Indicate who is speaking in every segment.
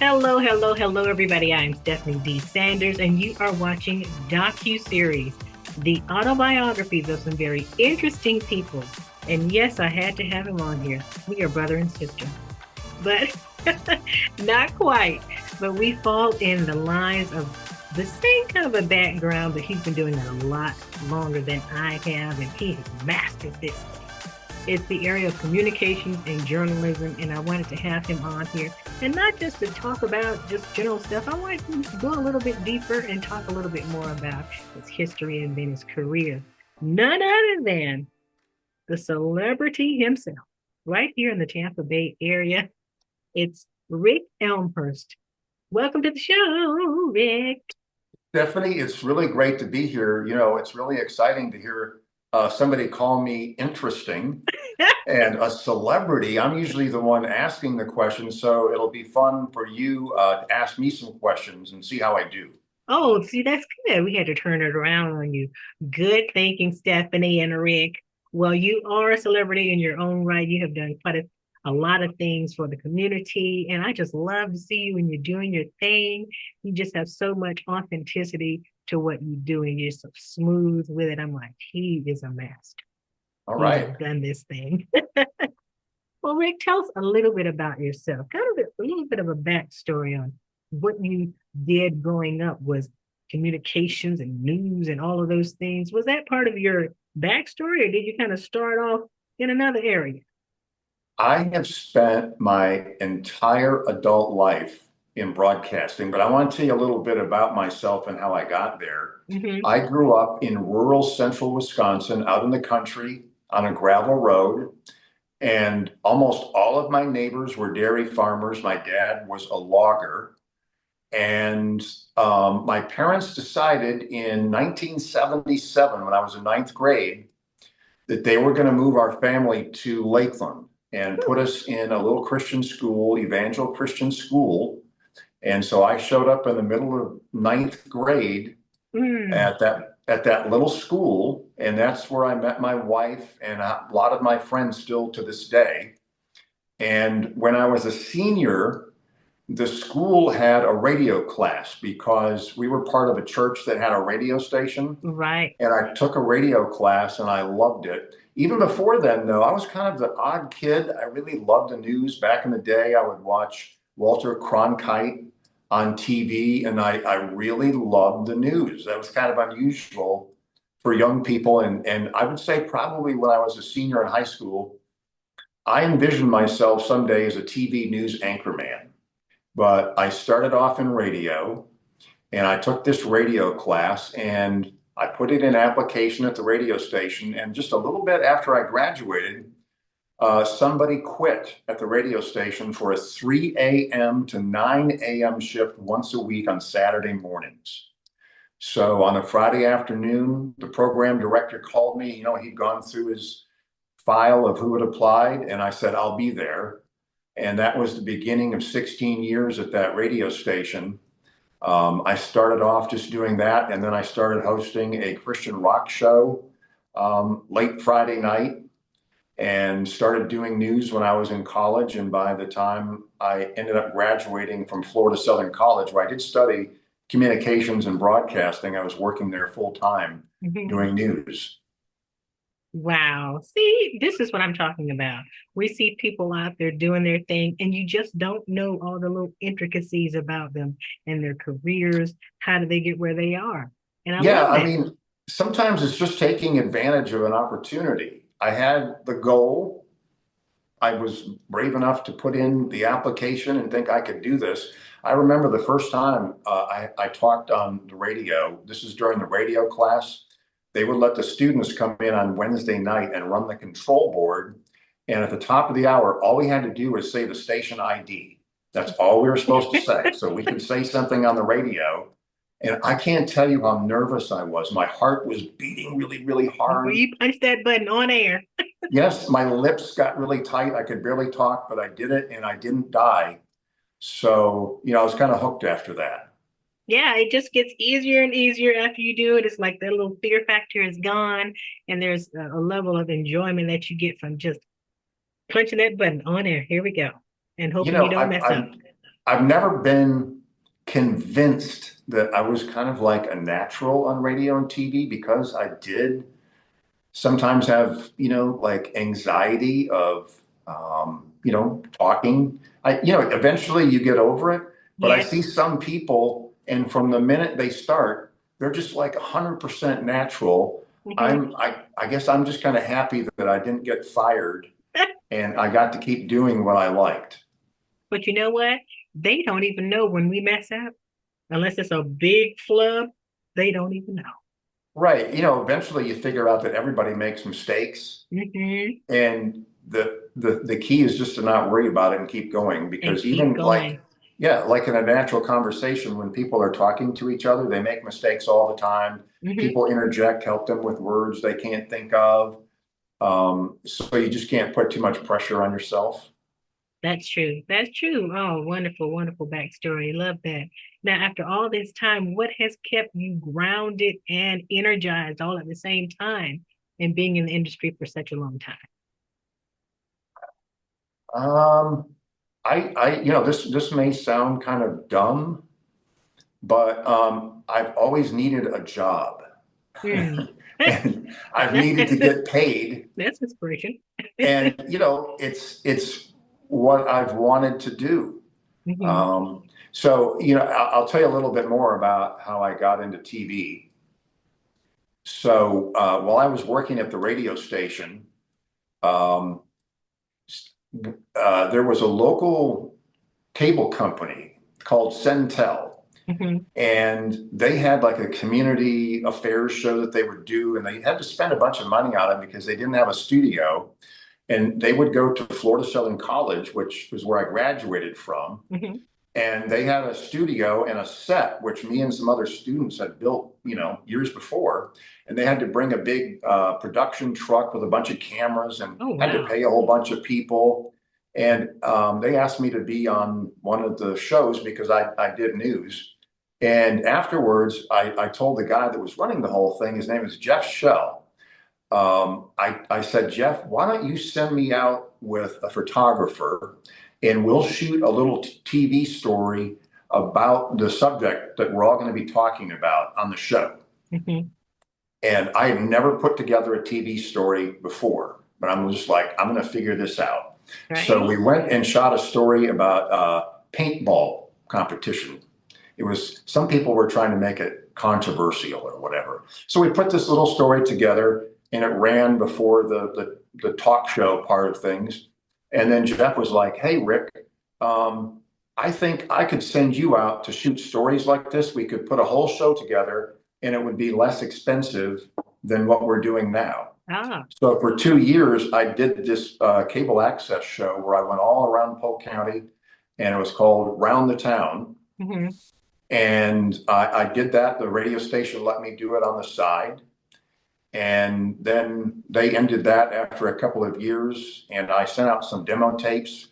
Speaker 1: Hello, hello, hello, everybody. I'm Stephanie D. Sanders, and you are watching Docu-Series, the autobiographies of some very interesting people. And yes, I had to have him on here. We are brother and sister, but not quite. But we fall in the lines of the same kind of a background, but he's been doing it a lot longer than I have, and he has mastered this. It's the area of communications and journalism, and I wanted to have him on here. And not just to talk about just general stuff. I wanted to go a little bit deeper and talk a little bit more about his history and then his career. None other than the celebrity himself, right here in the Tampa Bay area. It's Rick Elmhorst. Welcome to the show, Rick.
Speaker 2: Stephanie, it's really great to be here. It's really exciting to hear somebody call me interesting and a celebrity. I'm usually the one asking the questions, so it'll be fun for you to ask me some questions and see how I do.
Speaker 1: Oh, see, that's good. We had to turn it around on you. Good thinking, Stephanie and Rick. Well, you are a celebrity in your own right. You have done a lot of things for the community, and I just love to see you when you're doing your thing. You just have so much authenticity to what you do, and you're so smooth with it. I'm like, he is a master.
Speaker 2: All
Speaker 1: He's
Speaker 2: right.
Speaker 1: done this thing. Well, Rick, tell us a little bit about yourself. Kind of a little bit of a backstory on what you did growing up. Was communications and news and all of those things. Was that part of your backstory, or did you kind of start off in another area?
Speaker 2: I have spent my entire adult life in broadcasting, but I want to tell you a little bit about myself and how I got there.
Speaker 1: Hmm.
Speaker 2: I grew up in rural central Wisconsin, out in the country on a gravel road. And almost all of my neighbors were dairy farmers. My dad was a logger. And my parents decided in 1977, when I was in ninth grade, that they were going to move our family to Lakeland and put us in a little Christian school, Evangel Christian school. And so I showed up in the middle of ninth grade
Speaker 1: Mm.
Speaker 2: at that little school, and that's where I met my wife and a lot of my friends still to this day. And when I was a senior, the school had a radio class because we were part of a church that had a radio station.
Speaker 1: Right.
Speaker 2: And I took a radio class and I loved it. Even before then, though, I was kind of the odd kid. I really loved the news. Back in the day, I would watch Walter Cronkite on TV, and I really loved the news. That was kind of unusual for young people. And I would say probably when I was a senior in high school, I envisioned myself someday as a TV news anchorman. But I started off in radio, and I took this radio class and I put it in application at the radio station. And just a little bit after I graduated, somebody quit at the radio station for a 3 a.m. to 9 a.m. shift once a week on Saturday mornings. So on a Friday afternoon, the program director called me. He'd gone through his file of who had applied, and I said, I'll be there. And that was the beginning of 16 years at that radio station. I started off just doing that, and then I started hosting a Christian rock show late Friday night and started doing news when I was in college. And by the time I ended up graduating from Florida Southern College, where I did study communications and broadcasting, I was working there full time
Speaker 1: Mhm.
Speaker 2: doing news.
Speaker 1: Wow. See, this is what I'm talking about. We see people out there doing their thing, and you just don't know all the little intricacies about them and their careers. How do they get where they are? And I
Speaker 2: Yeah,
Speaker 1: love
Speaker 2: I
Speaker 1: that.
Speaker 2: mean, sometimes it's just taking advantage of an opportunity. I had the goal. I was brave enough to put in the application and think I could do this. I remember the first time I talked on the radio. This is during the radio class. They would let the students come in on Wednesday night and run the control board. And at the top of the hour, all we had to do was say the station ID. That's all we were supposed to say. So we could say something on the radio. And I can't tell you how nervous I was. My heart was beating really, really
Speaker 1: Before
Speaker 2: hard.
Speaker 1: you punch that button on air.
Speaker 2: Yes, my lips got really tight. I could barely talk, but I did it and I didn't die. So, I was kind of hooked after that.
Speaker 1: Yeah, it just gets easier and easier after you do it. It's like that little fear factor is gone, and there's a level of enjoyment that you get from just punching that button on air. Here we go, and
Speaker 2: You
Speaker 1: hoping you
Speaker 2: know,
Speaker 1: don't
Speaker 2: I've,
Speaker 1: mess up.
Speaker 2: I've I've never been convinced that I was kind of like a natural on radio and TV because I did sometimes have, like anxiety of, talking. Eventually you get over it, but I see
Speaker 1: Yes.
Speaker 2: some people, and from the minute they start, they're just like 100% natural.
Speaker 1: Hmm.
Speaker 2: I guess I'm just kind of happy that I didn't get fired and I got to keep doing what I liked.
Speaker 1: But you know what? They don't even know when we mess up. Unless it's a big flub, they don't even know.
Speaker 2: Right. Eventually you figure out that everybody makes mistakes.
Speaker 1: Hmm.
Speaker 2: And the key is just to not worry about it and keep going
Speaker 1: And
Speaker 2: because
Speaker 1: keep
Speaker 2: even like,
Speaker 1: going.
Speaker 2: yeah, like in a natural conversation, when people are talking to each other, they make mistakes all the time.
Speaker 1: Hmm.
Speaker 2: People interject, help them with words they can't think of. So you just can't put too much pressure on yourself.
Speaker 1: That's true. That's true. Oh, wonderful, wonderful backstory. Love that. Now, after all this time, what has kept you grounded and energized all at the same time and being in the industry for such a long time?
Speaker 2: Um, this may sound kind of dumb, but I've always needed a job
Speaker 1: Hmm.
Speaker 2: and I've needed to get paid.
Speaker 1: That's inspiration.
Speaker 2: And it's what I've wanted to do.
Speaker 1: Hmm.
Speaker 2: So I'll tell you a little bit more about how I got into TV. So while I was working at the radio station, um, there was a local cable company called Centel,
Speaker 1: Hmm.
Speaker 2: and they had like a community affairs show that they would do, and they had to spend a bunch of money on it because they didn't have a studio. And they would go to Florida Southern College, which was where I graduated from.
Speaker 1: Hmm.
Speaker 2: And they had a studio and a set, which me and some other students had built, years before. And they had to bring a big production truck with a bunch of cameras and
Speaker 1: Oh,
Speaker 2: had to
Speaker 1: wow.
Speaker 2: pay a whole bunch of people. And they asked me to be on one of the shows because I did news. And afterwards, I told the guy that was running the whole thing, his name is Jeff Shell. I said, Jeff, why don't you send me out with a photographer and we'll shoot a little TV story about the subject that we're all going to be talking about on the show.
Speaker 1: Hmm.
Speaker 2: And I had never put together a TV story before, but I'm just like, I'm going to figure this out. So
Speaker 1: Right?
Speaker 2: we went and shot a story about paintball competition. It was, some people were trying to make it controversial or whatever. So we put this little story together and it ran before the talk show part of things. And then Jeff was like, hey, Rick, I think I could send you out to shoot stories like this. We could put a whole show together and it would be less expensive than what we're doing now.
Speaker 1: Ah.
Speaker 2: So for 2 years, I did this cable access show where I went all around Polk County and it was called Round the Town.
Speaker 1: Hmm.
Speaker 2: And I did that. The radio station let me do it on the side. And then they ended that after a couple of years. And I sent out some demo tapes.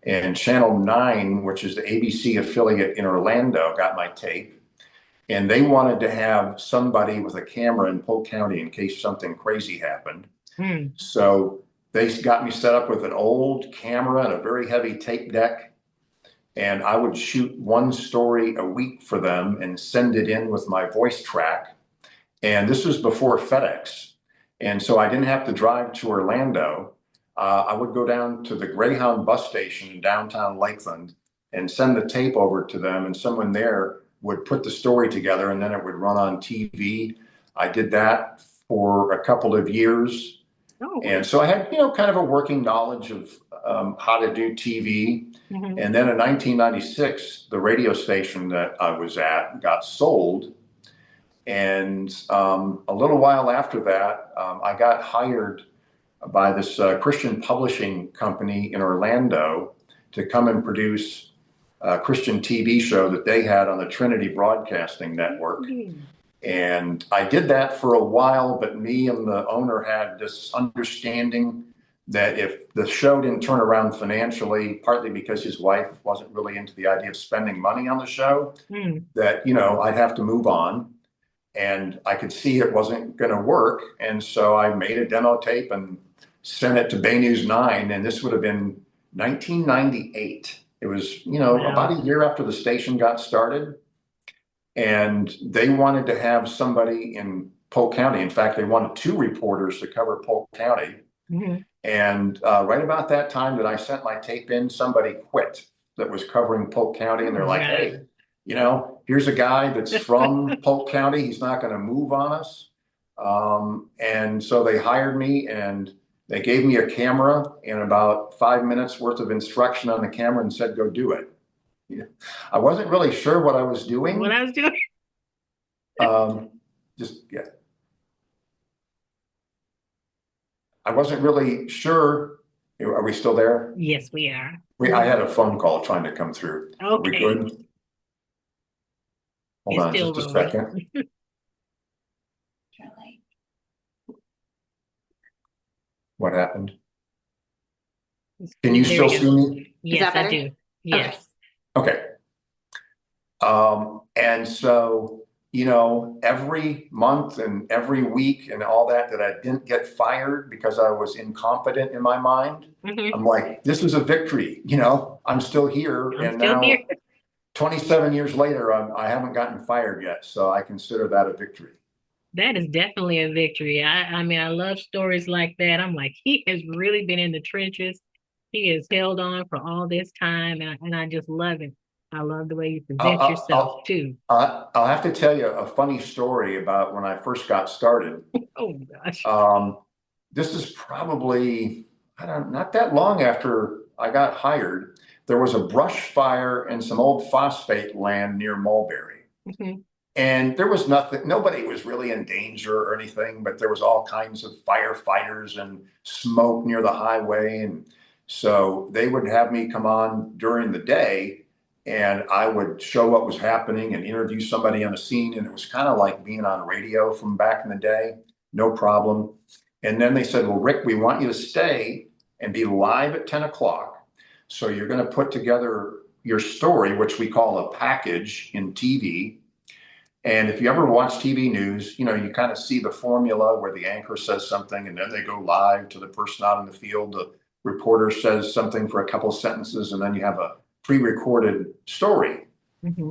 Speaker 2: And Channel 9, which is the ABC affiliate in Orlando, got my tape. And they wanted to have somebody with a camera in Polk County in case something crazy happened.
Speaker 1: Mm.
Speaker 2: So they got me set up with an old camera and a very heavy tape deck. And I would shoot one story a week for them and send it in with my voice track. And this was before FedEx. And so I didn't have to drive to Orlando. I would go down to the Greyhound bus station in downtown Lakeland and send the tape over to them, and someone there would put the story together and then it would run on TV. I did that for a couple of years.
Speaker 1: Oh,
Speaker 2: And so I had, kind of a working knowledge of how to do TV.
Speaker 1: wow.
Speaker 2: And then in 1996, the radio station that I was at got sold. And a little while after that, I got hired by this Christian publishing company in Orlando to come and produce a Christian TV show that they had on the Trinity Broadcasting Network.
Speaker 1: Hmm.
Speaker 2: And I did that for a while, but me and the owner had this understanding that if the show didn't turn around financially, partly because his wife wasn't really into the idea of spending money on the show,
Speaker 1: Hmm.
Speaker 2: that, I'd have to move on. And I could see it wasn't going to work. And so I made a demo tape and sent it to Bay News 9. And this would have been 1998. It was,
Speaker 1: Wow.
Speaker 2: about a year after the station got started, and they wanted to have somebody in Polk County. In fact, they wanted two reporters to cover Polk County.
Speaker 1: Hmm.
Speaker 2: And right about that time that I sent my tape in, somebody quit that was covering Polk County, and
Speaker 1: Oh,
Speaker 2: they're like,
Speaker 1: wow.
Speaker 2: "Hey, here's a guy that's from Polk County. He's not going to move on us." And so they hired me, and they gave me a camera and about 5 minutes worth of instruction on the camera and said, "Go do it." Yeah. I wasn't really sure what I was
Speaker 1: What
Speaker 2: doing.
Speaker 1: I was doing.
Speaker 2: Um, just yeah, I wasn't really sure. Are we still there?
Speaker 1: Yes, we are.
Speaker 2: I had a phone call trying to come through. Are we
Speaker 1: Okay.
Speaker 2: good? Hold
Speaker 1: It's
Speaker 2: on
Speaker 1: still
Speaker 2: just a
Speaker 1: rolling.
Speaker 2: second. What happened? Can you
Speaker 1: There we
Speaker 2: still
Speaker 1: go.
Speaker 2: see me?
Speaker 3: Is
Speaker 1: Yes,
Speaker 3: that
Speaker 1: I
Speaker 3: better?
Speaker 1: do.
Speaker 3: Okay.
Speaker 1: Yes.
Speaker 2: Okay. And so, every month and every week and all that, that I didn't get fired because I was incompetent in my mind,
Speaker 1: Hmm.
Speaker 2: I'm like, this is a victory. I'm still here.
Speaker 1: I'm
Speaker 2: And
Speaker 1: still here.
Speaker 2: now 27 years later, I haven't gotten fired yet. So I consider that a victory.
Speaker 1: That is definitely a victory. I mean, I love stories like that. I'm like, he has really been in the trenches. He has held on for all this time, and I just love it. I love the way you
Speaker 2: I'll,
Speaker 1: present
Speaker 2: I'll,
Speaker 1: yourself
Speaker 2: I'll,
Speaker 1: too.
Speaker 2: I'll have to tell you a funny story about when I first got started.
Speaker 1: Oh gosh.
Speaker 2: Um, this is probably, I don't, not that long after I got hired. There was a brush fire in some old phosphate land near Mulberry.
Speaker 1: Hmm.
Speaker 2: And there was nothing, nobody was really in danger or anything, but there was all kinds of firefighters and smoke near the highway. And so they would have me come on during the day, and I would show what was happening and interview somebody on the scene. And it was kind of like being on radio from back in the day, no problem. And then they said, "Well, Rick, we want you to stay and be live at 10 o'clock. So you're going to put together your story, which we call a package in TV. And if you ever watch TV news, you kind of see the formula where the anchor says something and then they go live to the person out in the field. The reporter says something for a couple sentences, and then you have a pre-recorded story.
Speaker 1: Hmm.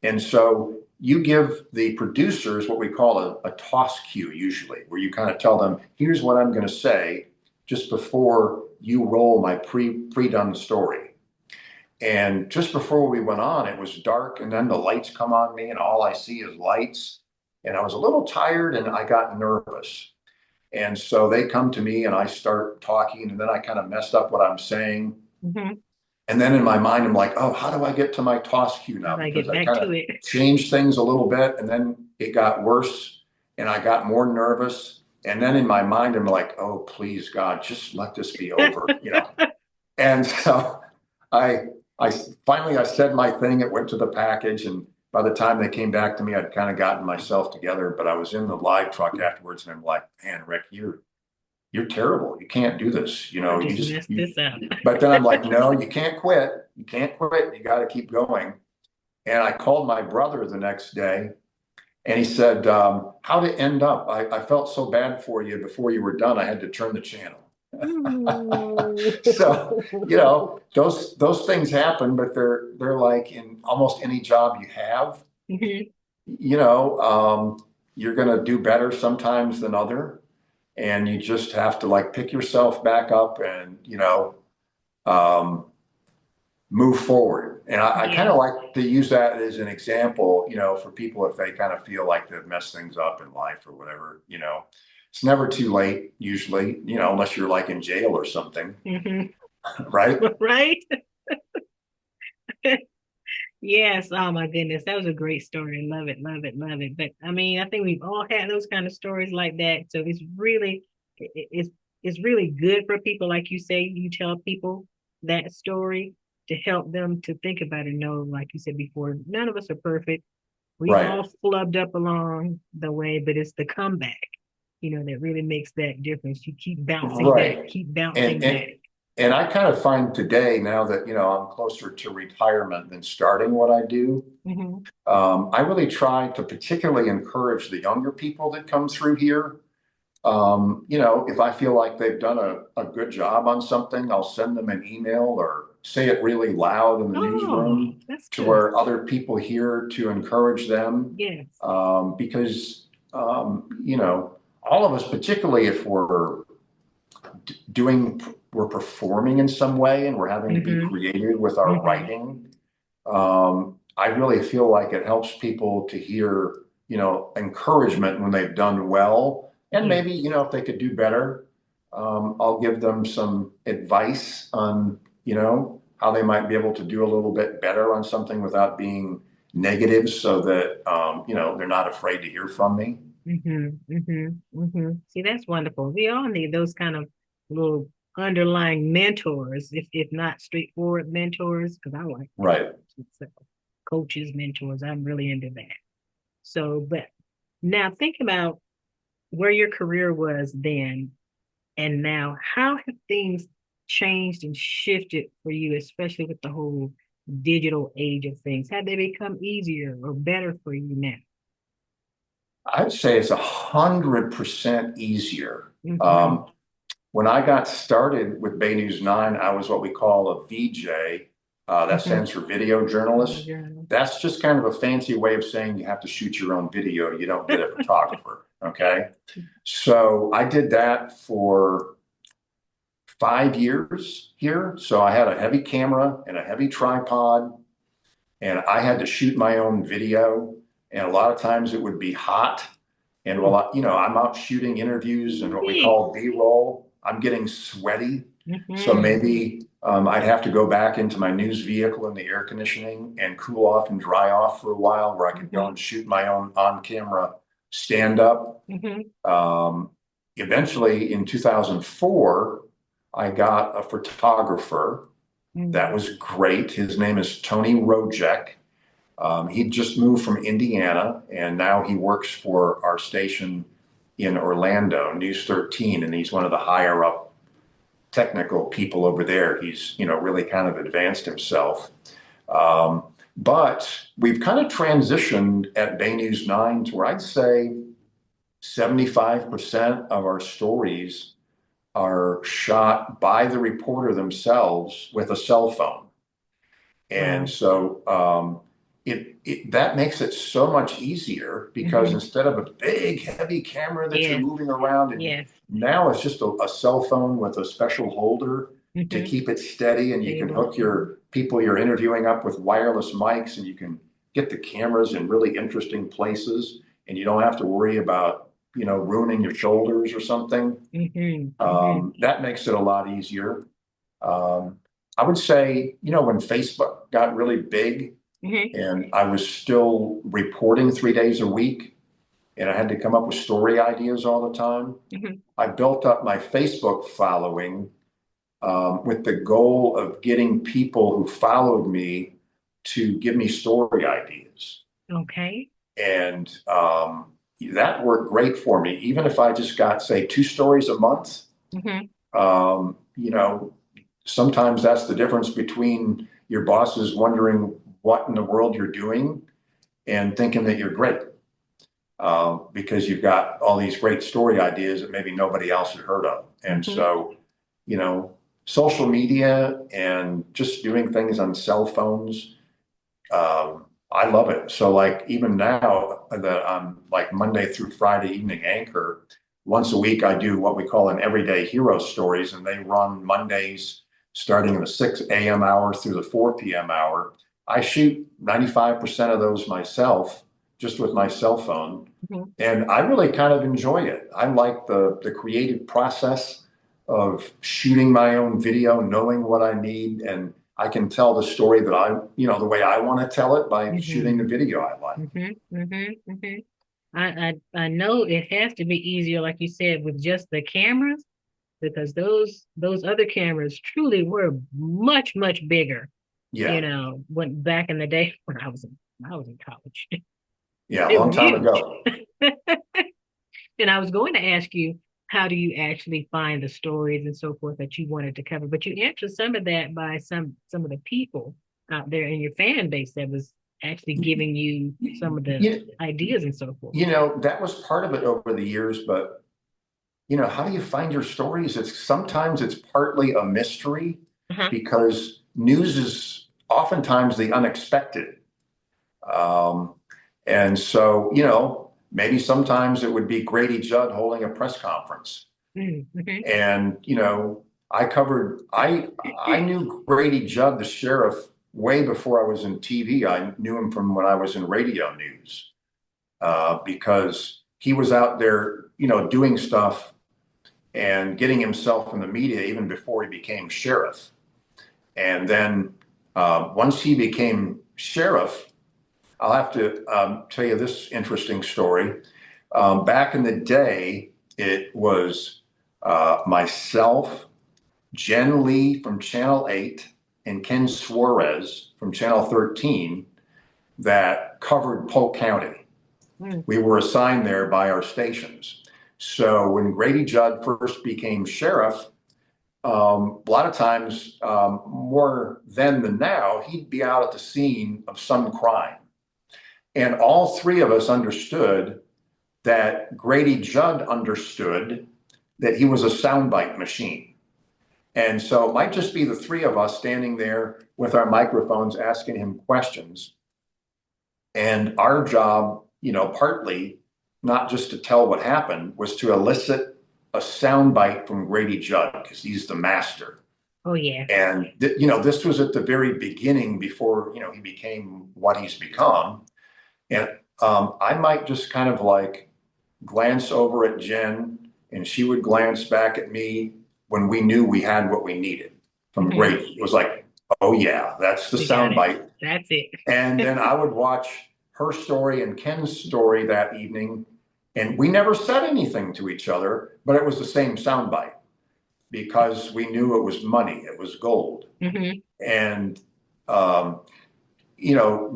Speaker 2: And so you give the producers what we call a toss cue, usually, where you kind of tell them, here's what I'm going to say just before you roll my pre-done story. And just before we went on, it was dark, and then the lights come on me, and all I see is lights. And I was a little tired, and I got nervous. And so they come to me, and I start talking, and then I kind of messed up what I'm saying.
Speaker 1: Hmm.
Speaker 2: And then in my mind, I'm like, oh, how do I get to my toss cue
Speaker 1: How
Speaker 2: now?
Speaker 1: do I
Speaker 2: Because
Speaker 1: get
Speaker 2: I
Speaker 1: back
Speaker 2: kind
Speaker 1: to
Speaker 2: of
Speaker 1: it?
Speaker 2: changed things a little bit, and then it got worse, and I got more nervous. And then in my mind, I'm like, oh, please, God, just let this be over. And so I, I finally I said my thing. It went to the package, and by the time they came back to me, I'd kind of gotten myself together. But I was in the live truck afterwards, and I'm like, man, Rick, you're terrible. You can't do this.
Speaker 1: I
Speaker 2: You
Speaker 1: just
Speaker 2: just
Speaker 1: messed this up.
Speaker 2: But then I'm like, no, you can't quit. You can't quit. You got to keep going. And I called my brother the next day, and he said, how'd it end up? I felt so bad for you before you were done. I had to turn the channel.
Speaker 1: Ooh.
Speaker 2: So, those things happen, but they're like in almost any job you have,
Speaker 1: Mhm.
Speaker 2: you know, you're going to do better sometimes than other. And you just have to like pick yourself back up and, um, move forward. And I kind
Speaker 1: Yeah.
Speaker 2: of like to use that as an example, for people if they kind of feel like they've messed things up in life or whatever. It's never too late, usually, unless you're like in jail or something,
Speaker 1: Hmm.
Speaker 2: right?
Speaker 1: Right? Yes. Oh my goodness. That was a great story. Love it, love it, love it. But I mean, I think we've all had those kind of stories like that. So it's really good for people, like you say, you tell people that story to help them to think about it. Know, like you said before, none of us are perfect. We've
Speaker 2: Right.
Speaker 1: all flubbed up along the way, but it's the comeback, that really makes that difference. You
Speaker 2: Right.
Speaker 1: keep
Speaker 2: And
Speaker 1: bouncing
Speaker 2: and
Speaker 1: back.
Speaker 2: and I kind of find today now that I'm closer to retirement than starting what I do.
Speaker 1: Hmm.
Speaker 2: I really try to particularly encourage the younger people that come through here. If I feel like they've done a good job on something, I'll send them an email or say it really loud in the
Speaker 1: Oh,
Speaker 2: newsroom
Speaker 1: that's
Speaker 2: to
Speaker 1: good.
Speaker 2: where other people hear to encourage them.
Speaker 1: Yes.
Speaker 2: Because, all of us, particularly if we're performing in some way and we're having to be
Speaker 1: Mm-hmm.
Speaker 2: creative with our
Speaker 1: Mm-hmm.
Speaker 2: writing, I really feel like it helps people to hear, encouragement when they've done well. And
Speaker 1: Yes.
Speaker 2: maybe, if they could do better, I'll give them some advice on, how they might be able to do a little bit better on something without being negative so that, they're not afraid to hear from me.
Speaker 1: Mm-hmm. Mm-hmm. Mm-hmm. See, that's wonderful. We all need those kind of little underlying mentors, if not straightforward mentors, because I like that.
Speaker 2: Right.
Speaker 1: So, coaches, mentors, I'm really into that. So, but now think about where your career was then and now. How have things changed and shifted for you, especially with the whole digital age of things? Have they become easier or better for you now?
Speaker 2: I'd say it's 100% easier.
Speaker 1: Mm-hmm.
Speaker 2: When I got started with Bay News 9, I was what we call a VJ. That
Speaker 1: Mm-hmm.
Speaker 2: stands for video journalist.
Speaker 1: Journal.
Speaker 2: That's just kind of a fancy way of saying you have to shoot your own video. You don't get a photographer. Okay. So I did that for 5 years here. So I had a heavy camera and a heavy tripod, and I had to shoot my own video. And a lot of times it would be hot. And
Speaker 1: Oh,
Speaker 2: I'm out shooting interviews and what we
Speaker 1: yeah.
Speaker 2: call B-roll. I'm getting sweaty. So
Speaker 1: Mm-hmm.
Speaker 2: maybe I'd have to go back into my news vehicle in the air conditioning and cool off and dry off for a while where I could go
Speaker 1: Mm-hmm.
Speaker 2: and shoot my own on-camera stand-up.
Speaker 1: Mm-hmm.
Speaker 2: Um, Eventually, in 2004, I got a photographer. That
Speaker 1: Mm-hmm.
Speaker 2: was great. His name is Tony Rojek. He just moved from Indiana, and now he works for our station in Orlando, News 13, and he's one of the higher up technical people over there. He's, really kind of advanced himself. Um, but we've kind of transitioned at Bay News 9 to where I'd say 75% of our stories are shot by the reporter themselves with a cell phone. And
Speaker 1: Wow.
Speaker 2: so that makes it so much easier because
Speaker 1: Mm-hmm.
Speaker 2: instead of a big heavy camera that you're
Speaker 1: Yes.
Speaker 2: moving around, and
Speaker 1: Yes.
Speaker 2: now it's just a cell phone with a special holder to
Speaker 1: Mm-hmm.
Speaker 2: keep it steady, and you can
Speaker 1: Stable.
Speaker 2: hook your people you're interviewing up with wireless mics, and you can get the cameras in really interesting places, and you don't have to worry about ruining your shoulders or something.
Speaker 1: Mm-hmm. Mm-hmm.
Speaker 2: That makes it a lot easier. Um, I would say, when Facebook got really big
Speaker 1: Mm-hmm.
Speaker 2: and I was still reporting 3 days a week and I had to come up with story ideas all the time,
Speaker 1: Mm-hmm.
Speaker 2: I built up my Facebook following with the goal of getting people who followed me to give me story ideas.
Speaker 1: Okay.
Speaker 2: And that worked great for me. Even if I just got, say, 2 stories a month,
Speaker 1: Mm-hmm.
Speaker 2: um, you know, sometimes that's the difference between your bosses wondering what in the world you're doing and thinking that you're great because you've got all these great story ideas that maybe nobody else had heard of. And
Speaker 1: Mm-hmm.
Speaker 2: so, you know, social media and just doing things on cell phones, I love it. So, like, even now that I'm like Monday through Friday evening anchor, once a week I do what we call an everyday hero stories, and they run Mondays starting in the 6 a.m. hour through the 4 p.m. hour. I shoot 95% of those myself, just with my cell phone.
Speaker 1: Mm-hmm.
Speaker 2: And I really kind of enjoy it. I like the creative process of shooting my own video, knowing what I need, and I can tell the story that the way I want to tell it by shooting the
Speaker 1: Mm-hmm.
Speaker 2: video I like.
Speaker 1: Mm-hmm. Mm-hmm. Mm-hmm. I know it has to be easier, like you said, with just the cameras, because those other cameras truly were much, much bigger,
Speaker 2: Yeah,
Speaker 1: when back in the day when I was in college.
Speaker 2: yeah, a
Speaker 1: They
Speaker 2: long
Speaker 1: were
Speaker 2: time
Speaker 1: huge.
Speaker 2: ago.
Speaker 1: And I was going to ask you, how do you actually find the stories and so forth that you wanted to cover? But you answered some of that by some of the people out there in your fan base that was actually giving you some of the
Speaker 2: You,
Speaker 1: ideas and so forth.
Speaker 2: that was part of it over the years, but how do you find your stories? It's sometimes it's partly a mystery
Speaker 1: Uh-huh.
Speaker 2: because news is oftentimes the unexpected. Um, and so, maybe sometimes it would be Grady Judd holding a press conference.
Speaker 1: Mm-hmm.
Speaker 2: And, I knew Grady Judd, the sheriff, way before I was in TV. I knew him from when I was in radio news, because he was out there, doing stuff and getting himself in the media even before he became sheriff. And then once he became sheriff, I'll have to tell you this interesting story. Back in the day, it was myself, Jen Lee from Channel 8, and Ken Suarez from Channel 13 that covered Polk County.
Speaker 1: Mm.
Speaker 2: We were assigned there by our stations. So when Grady Judd first became sheriff, a lot of times, more then than now, he'd be out at the scene of some crime. And all three of us understood that Grady Judd understood that he was a soundbite machine. And so it might just be the three of us standing there with our microphones asking him questions. And our job, partly not just to tell what happened, was to elicit a soundbite from Grady Judd because he's the master.
Speaker 1: Oh yeah.
Speaker 2: And this was at the very beginning before he became what he's become. And I might just kind of like glance over at Jen, and she would glance back at me when we knew we had what we needed from
Speaker 1: Mm-hmm.
Speaker 2: Grady. It was like, oh yeah, that's the
Speaker 1: We got it.
Speaker 2: soundbite.
Speaker 1: That's it.
Speaker 2: And then I would watch her story and Ken's story that evening, and we never said anything to each other, but it was the same soundbite because we knew it was money, it was gold.
Speaker 1: Mm-hmm.
Speaker 2: And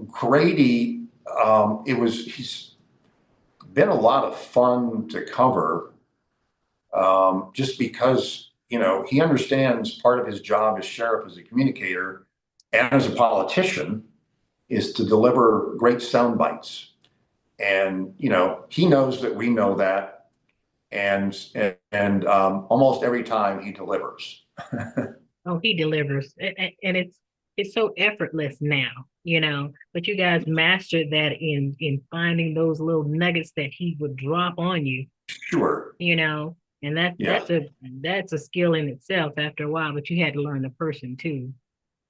Speaker 2: Grady, he's been a lot of fun to cover, just because he understands part of his job as sheriff, as a communicator, and as a politician, is to deliver great sound bites. And he knows that we know that, and almost every time he delivers.
Speaker 1: Oh, he delivers, and it's so effortless now, But you guys mastered that in finding those little nuggets that he would drop on you,
Speaker 2: Sure.
Speaker 1: And that
Speaker 2: Yeah.
Speaker 1: that's a skill in itself after a while. But you had to learn the person too,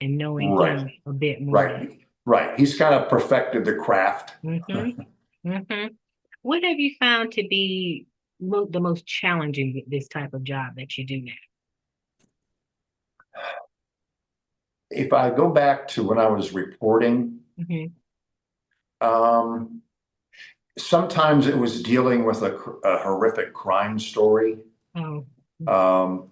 Speaker 1: and knowing him
Speaker 2: Right.
Speaker 1: a bit more.
Speaker 2: Right. Right. He's kind of perfected the craft.
Speaker 1: Mm-hmm. Mm-hmm. What have you found to be the most challenging with this type of job that you do now?
Speaker 2: If I go back to when I was reporting,
Speaker 1: Mm-hmm.
Speaker 2: um, sometimes it was dealing with a horrific crime story,
Speaker 1: Oh.
Speaker 2: um,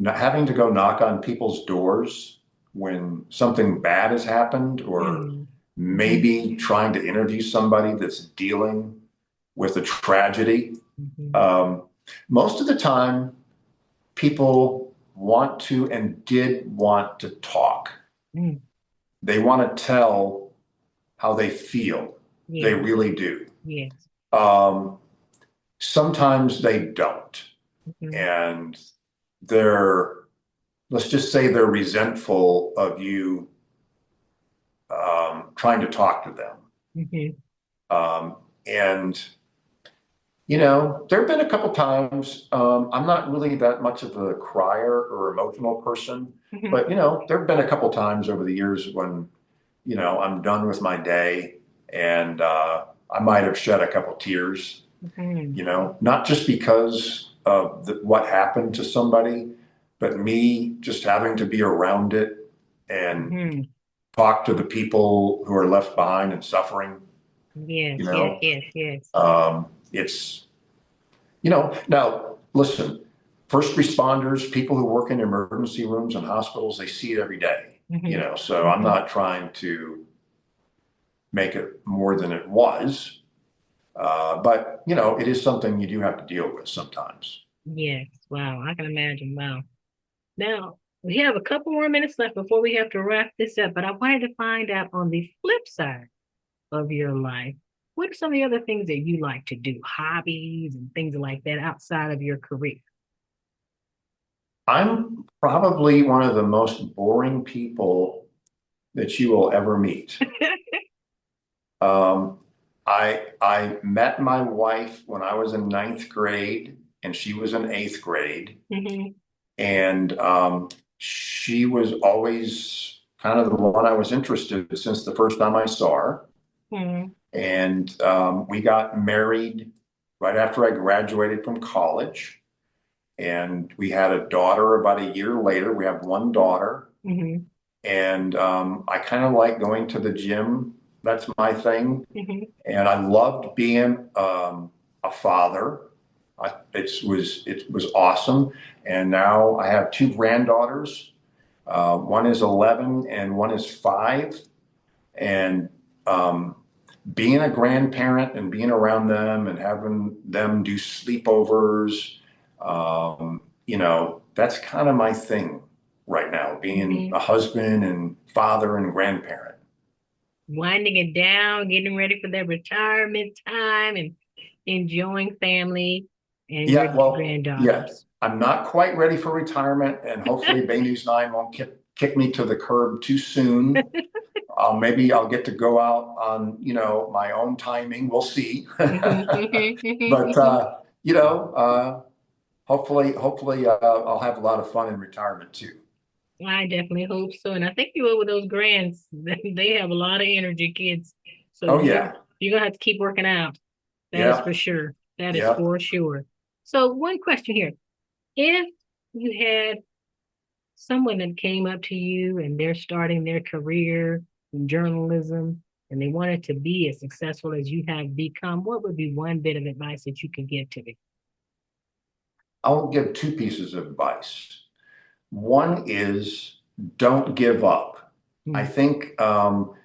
Speaker 2: having to go knock on people's doors when something bad has happened, or
Speaker 1: Mm-hmm.
Speaker 2: maybe trying to interview somebody that's dealing with a tragedy.
Speaker 1: Mm-hmm.
Speaker 2: Um, Most of the time, people want to and did want to talk.
Speaker 1: Mm.
Speaker 2: They want to tell how they feel. They
Speaker 1: Yeah.
Speaker 2: really do.
Speaker 1: Yes.
Speaker 2: Um, Sometimes they don't.
Speaker 1: Mm-hmm.
Speaker 2: And they're, let's just say they're resentful of you trying to talk to them.
Speaker 1: Mm-hmm.
Speaker 2: And, there have been a couple times, I'm not really that much of a crier or emotional person,
Speaker 1: Mm-hmm.
Speaker 2: but, there have been a couple times over the years when, I'm done with my day and I might have shed a couple tears,
Speaker 1: Mm-hmm.
Speaker 2: not just because of what happened to somebody, but me just having to be around it and
Speaker 1: Mm-hmm.
Speaker 2: talk to the people who are left behind and suffering.
Speaker 1: Yes,
Speaker 2: You
Speaker 1: yes,
Speaker 2: know,
Speaker 1: yes, yes.
Speaker 2: it's, now listen, first responders, people who work in emergency rooms and hospitals, they see it every day,
Speaker 1: Mm-hmm.
Speaker 2: so I'm
Speaker 1: Mm-hmm.
Speaker 2: not trying to make it more than it was. But, it is something you do have to deal with sometimes.
Speaker 1: Yes. Wow. I can imagine. Wow. Now, we have a couple more minutes left before we have to wrap this up, but I wanted to find out on the flip side of your life. What are some of the other things that you like to do, hobbies and things like that outside of your career?
Speaker 2: I'm probably one of the most boring people that you will ever meet. Um, I met my wife when I was in ninth grade, and she was in eighth grade,
Speaker 1: Hmm.
Speaker 2: and she was always kind of the one I was interested in since the first time I saw her.
Speaker 1: Hmm.
Speaker 2: And we got married right after I graduated from college. And we had a daughter about a year later. We have one daughter.
Speaker 1: Hmm.
Speaker 2: And I kind of like going to the gym. That's my thing.
Speaker 1: Hmm.
Speaker 2: And I loved being a father. It was awesome. And now I have two granddaughters. One is 11 and one is 5. And um, being a grandparent and being around them and having them do sleepovers, that's kind of my thing right now, being
Speaker 1: Hmm.
Speaker 2: a husband and father and grandparent.
Speaker 1: Winding it down, getting ready for their retirement time and enjoying family and your
Speaker 2: Yeah, well, yeah,
Speaker 1: granddaughters.
Speaker 2: I'm not quite ready for retirement, and hopefully Bay News 9 won't kick me to the curb too soon. Maybe I'll get to go out on, my own timing. We'll see.
Speaker 1: Mhm, mhm, mhm,
Speaker 2: But
Speaker 1: mhm.
Speaker 2: hopefully, I'll have a lot of fun in retirement too.
Speaker 1: I definitely hope so. And I think you over those grands, they have a lot of energy, kids. So
Speaker 2: Oh yeah,
Speaker 1: you're gonna have to keep working out. That is
Speaker 2: yeah,
Speaker 1: for sure. That is
Speaker 2: yeah.
Speaker 1: for sure. So one question here. If you had someone that came up to you and they're starting their career in journalism and they wanted to be as successful as you have become, what would be one bit of advice that you could give to them?
Speaker 2: I'll give two pieces of advice. One is don't give up. I
Speaker 1: Mm.
Speaker 2: think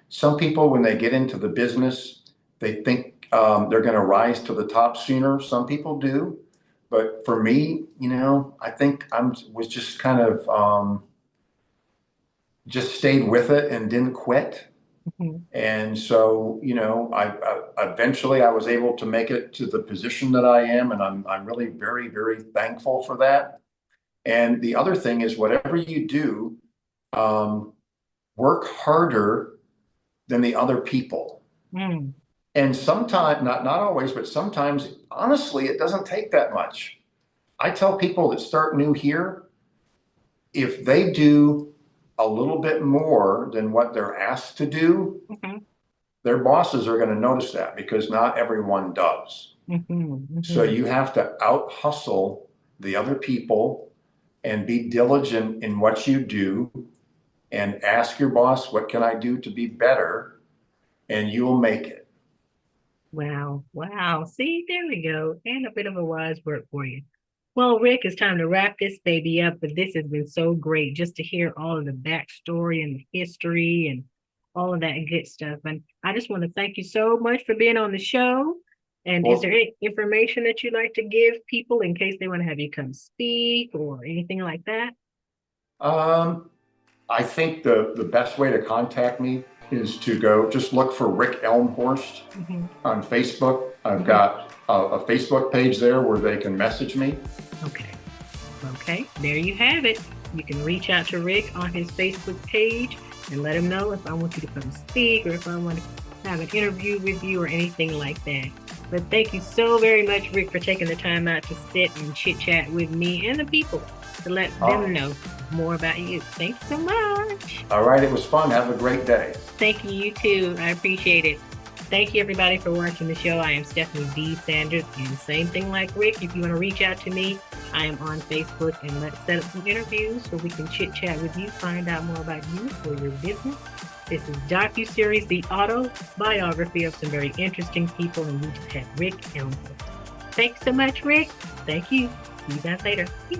Speaker 2: some people, when they get into the business, they think they're going to rise to the top sooner. Some people do. But for me, I think was just kind of just stayed with it and didn't quit.
Speaker 1: Mhm.
Speaker 2: And so, I eventually I was able to make it to the position that I am, and I'm really very, very thankful for that. And the other thing is, whatever you do, um, work harder than the other people.
Speaker 1: Mm.
Speaker 2: And sometimes, not always, but sometimes, honestly, it doesn't take that much. I tell people that start new here, if they do a little bit more than what they're asked to do,
Speaker 1: Mhm.
Speaker 2: their bosses are going to notice that because not everyone does.
Speaker 1: Mhm.
Speaker 2: So
Speaker 1: Mhm.
Speaker 2: you have to out hustle the other people and be diligent in what you do and ask your boss, what can I do to be better? And you'll make it.
Speaker 1: Wow. Wow. See, there we go. And a bit of a wise word for you. Well, Rick, it's time to wrap this baby up, but this has been so great just to hear all of the backstory and the history and all of that good stuff. And I just want to thank you so much for being on the show. And is there
Speaker 2: Well,
Speaker 1: any information that you'd like to give people in case they want to have you come speak or anything like that?
Speaker 2: um, I think the best way to contact me is to go just look for Rick Elmhorst
Speaker 1: Hmm.
Speaker 2: on Facebook. I've
Speaker 1: Hmm.
Speaker 2: got a Facebook page there where they can message me.
Speaker 1: Okay. Okay, there you have it. You can reach out to Rick on his Facebook page and let him know if I want you to come speak or if I want to have an interview with you or anything like that. But thank you so very much, Rick, for taking the time out to sit and chit chat with me and the people to let them
Speaker 2: Oh,
Speaker 1: know more about you. Thank you so much.
Speaker 2: all right, it was fun. Have a great day.
Speaker 1: Thank you, you too. I appreciate it. Thank you, everybody, for watching the show. I am Stephanie D. Sanders. And same thing like Rick, if you want to reach out to me, I am on Facebook and let's set up some interviews so we can chit chat with you, find out more about you or your business. This is Docu-Series, the autobiography of some very interesting people, and we just had Rick Elmhorst. Thanks so much, Rick. Thank you. See you guys later. Peace.